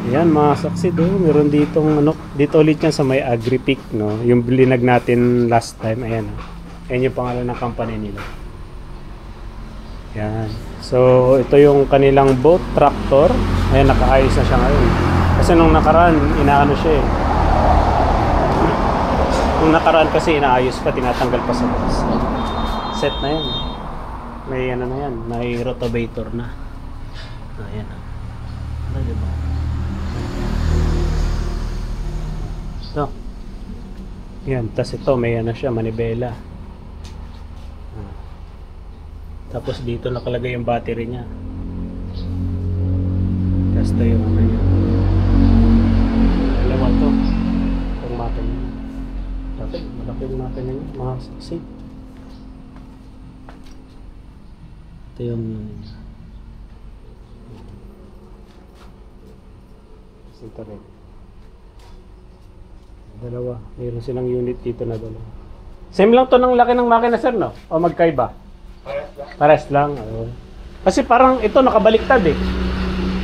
Ayan mga saksi do, meron ditong ano, dito ulit yan sa may Agripic, no? Yung linag natin last time, ayan. Ayan yung pangalan ng company nila. Ayan. So, ito yung kanilang boat tractor. Ayan, nakaayos na siya ngayon. Kasi nung nakaraan, inaano siya eh. Nung nakaraan kasi inaayos pa, tinatanggal pa sa box. Set na yan. May ano na yan, may rotavator na. Ayan. Ano diba? Ito. Yan, tas ito may ano siya, manibela. Tapos dito nakalagay yung battery niya. Tas ito yung ano niya. Dalawa to. Itong makina niya. Dati, malaki yung makina niya, mga saksi. Ito yung ito rin. Dalawa. Mayroon silang unit dito na dalawa. Same lang to ng laki ng makina, sir, no? O magkaiba? Pares lang. Oh. Kasi parang ito nakabaliktad eh.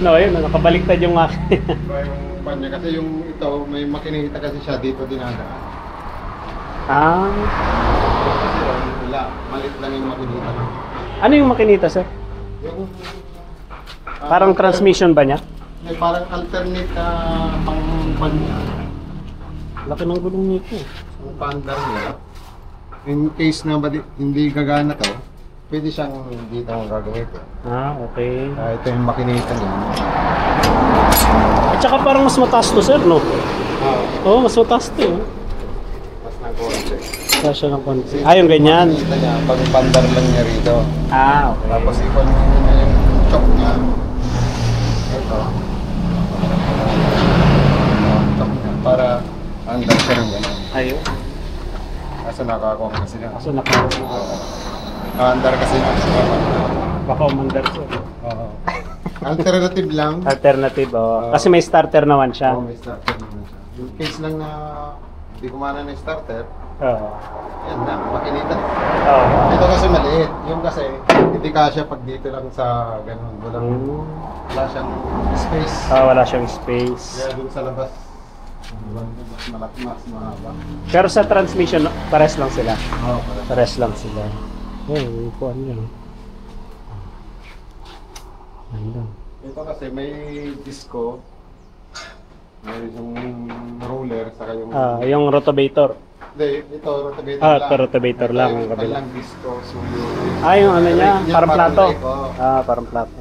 No, ayun, nakabaliktad yung makina. Yung kanya kasi yung ito, may makinita kasi siya dito dinadaan. Ah. Kasi wala, malit lang yung makinita. Ano yung makinita, sir? Yung, Parang transmission ba niya? May parang alternate na pang niya. Laki ng gulong nito. Yung paandar niya. In case na hindi gagana to, pwede siyang dito ang gagawin ko. Ah, okay. Ito yung makinita niya. At saka parang mas mataas to, sir, no? Oo, mas mataas to. Mas nag-konti. Kasya ng konti. Ah, yung ganyan. Makinita niya, pag pandar lang niya rito. Ah, okay. Tapos ikon mo na yung chok niya. Ito. Chok niya. Para andar siya ng gano'n. Ayun. Kaso nakakong kasi na. Kaso nakaroon. Andar kasi na. Baka umandar, sir. Oo. Alternative lang. Alternative, oh. Kasi may starter naman siya. Oo, may starter naman siya. Yung case lang na hindi kumana ng starter, Oo. yan na, makinita. Oo. Ito kasi maliit. Yung kasi, hindi kasya pag dito lang sa ganun. Wala siyang space. Ah, wala siyang space. Kaya dun sa labas, mas malaki, mas mahaba. Pero sa transmission, pares lang sila. Oo, Pares lang sila. Oh, kuha niya. Ganda. ito kasi may disco, may yung roller, saka yung... Yung rotavator. Hindi, ito rotavator Ah, lang. rotavator lang. Ito yung Yung kabila. palang disco, so yung... Yung ano niya, Yung parang plato. lake, oh. Parang plato.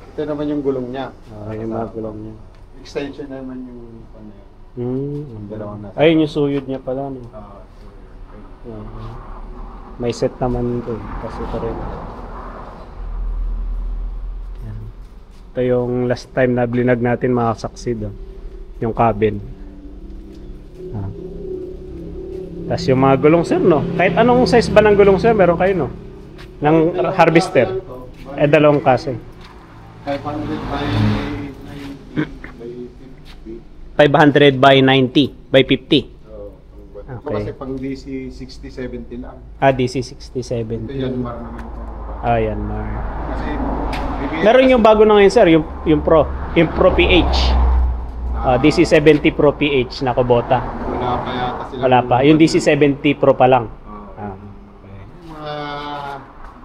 Ito naman yung gulong niya. Yung mga gulong niya. Extension naman yung ano yan. Hmm. Dalawang nasa. Ayun yung suyod niya pala. No? So, May set naman ito. Kasi ito rin. Yan. Ito yung last time na blinag natin mga saksi doon. Yung cabin. Tapos yung mga gulong, sir, no? Kahit anong size ba ng gulong, sir, meron kayo, no? Ng harvester. Dalawang kasi. 500 by 90 by 50. 500 by 90 by 50. Ito Okay. kasi pang DC 60-70 lang. DC 6070. Ito Yanmar naman ito. Yanmar. Kasi Meron yung bago na ngayon, sir, yung Pro PH. DC 70 Pro PH na kubota. wala pa yata sila. Wala pa. Yung DC 70 Pro pa lang. Okay. Mga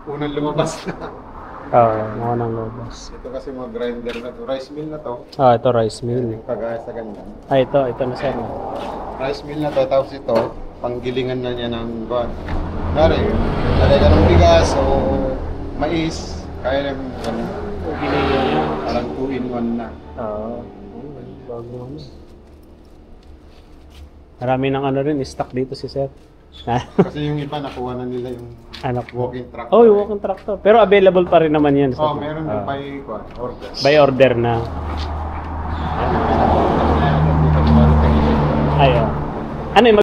unang lumabas na. Mga nang lobos. Ito kasi mga grinder na to. Rice mill na to. Ito rice mill. Yung kagaya sa ganyan. Ito na, sir. Rice mill na to. Tapos ito, panggilingan na niya ng buwan. Dari, talaga ng bigas o mais. Kaya naman ano, parang 2-in-1 na. Bago ano. Marami ng ano rin, stock dito si sir. Kasi yung iba nakuha na nila yung Anak mo. walking truck. Yung walking tractor. Pero available pa rin naman yan. Meron din by order. By order na. Ayun. Ano yung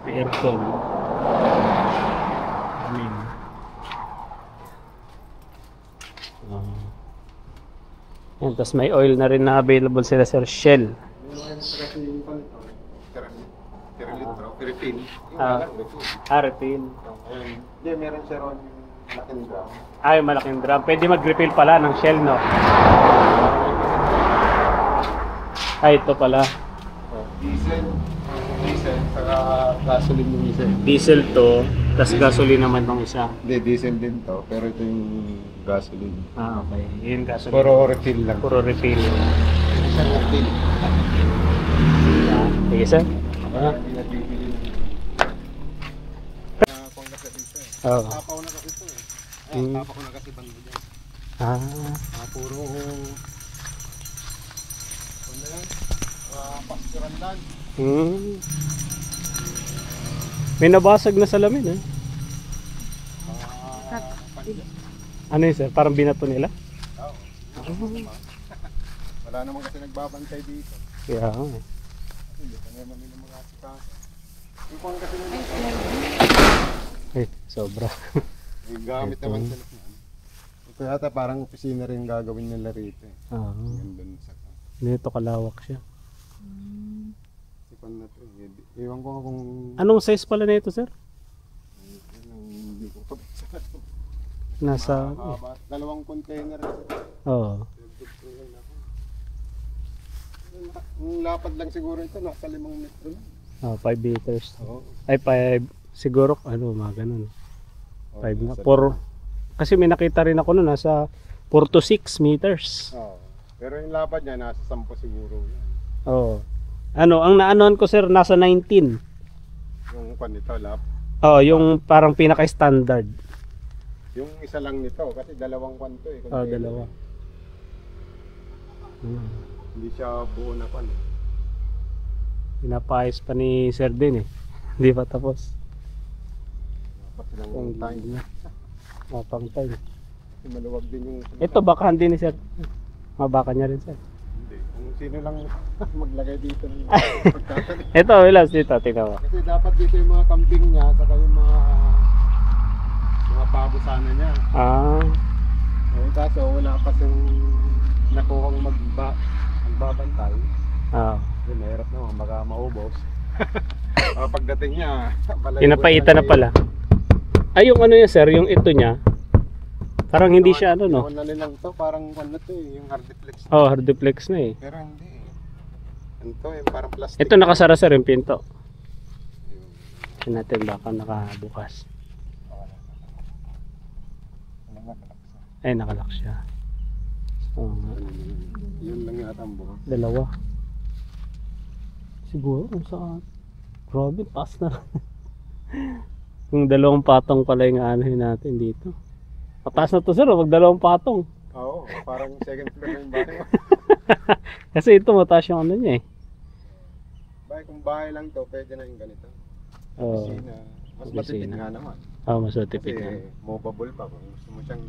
aircon. Yan, tapos may oil na rin na available sila, sir. Shell. Refill. Refill. Hindi, meron siya ron malaking drum. Yung malaking drum. Pwede mag-refill pala ng Shell, no? Ay, ito pala. Oh, diesel. Diesel, saka gasoline yung isa. Diesel to, tas gasoline naman tong isa. Hindi, diesel din to, pero ito yung gasoline. Ah, okay. Yun gasoline. Puro refill lang. Puro refill. Isang refill. Sige, sir. Ah. Hindi na bibili. Kung nasa dito eh. Oo. Tapaw na kasi ito eh. Hmm. Tapaw ko na kasi bando dyan. Ah. Puro... Ano na yan? Pasturan lang. Hmm. May nabasag na salamin eh. Ano yun, sir? Parang binato nila? Wala naman kasi nagbabantay dito. Kaya nga eh. Hindi ka naman nila mga asikaso. Yung kung kasi nila, Ay, sobra. yung gamit naman sila. Ito yata parang opisina rin gagawin nila rito eh. Ah. Yan dun sa Dito kalawak siya. sipan na to eh. Iwan ko nga kung Anong size pala nito, sir? hindi ko kabisado. Nasa... Mahaba. Dalawang container kasi. Oo. Yung lapad lang siguro ito, nasa 5 metro lang. Oh, 5 meters. Oo. Ay, 5. Siguro, ano, mga ganun. 5 na. nasa 4. Kasi may nakita rin ako nun, nasa 4 to 6 meters. Oo. Pero yung lapad niya, nasa 10 siguro yan. Oo. Ano, ang naanoan ko, sir, nasa 19. Yung pan nito, lap. Oh, yung parang pinaka-standard. Yung isa lang nito, kasi dalawang pan to eh. Oh, container. dalawa. Hindi siya buo na pan eh. Pinapayos pa ni sir din eh. Hindi pa tapos. Dapat silang time. Mapang time. Kasi maluwag din yung... Ito, bakahan din ni sir. Mabaka niya rin, sir. Hindi. Kung sino lang maglagay dito ng pagtatanim. Ito, Willows, dito, tingnan mo. Kasi dapat dito yung mga kambing niya, saka yung mga babo sana niya. Ah, Eh, kaso wala pa siyang nakuhang magbabantay. ah. Kasi mahirap naman, baka maubos. Pagdating niya, Pinapaitan na pala. Ay, yung ano yun, sir, yung ito niya. Parang hindi siya ano, no? Iwan na nilang to, parang ano to eh, yung hardiplex. Oh, hardiplex na eh. Pero hindi eh. Ano to eh, parang plastic. Ito nakasara, sir, yung pinto. Tingnan natin baka nakabukas. Ay, nakalock siya. Oo nga. Yun lang yata ang bukas. Dalawa. Siguro kung saan. Grabe, taas na. Yung dalawang patong pala yung aanahin natin dito. Pataas na to, sir, wag dalawang patong. Oo, parang second floor na yung bahay mo. Kasi ito mataas yung ano niya eh. Bahay, kung bahay lang to, pwede na yung ganito. Oo. Opisina. Mas matipid Opisina. nga naman. Oh, mas matipid Kasi na. movable pa kung gusto mo siyang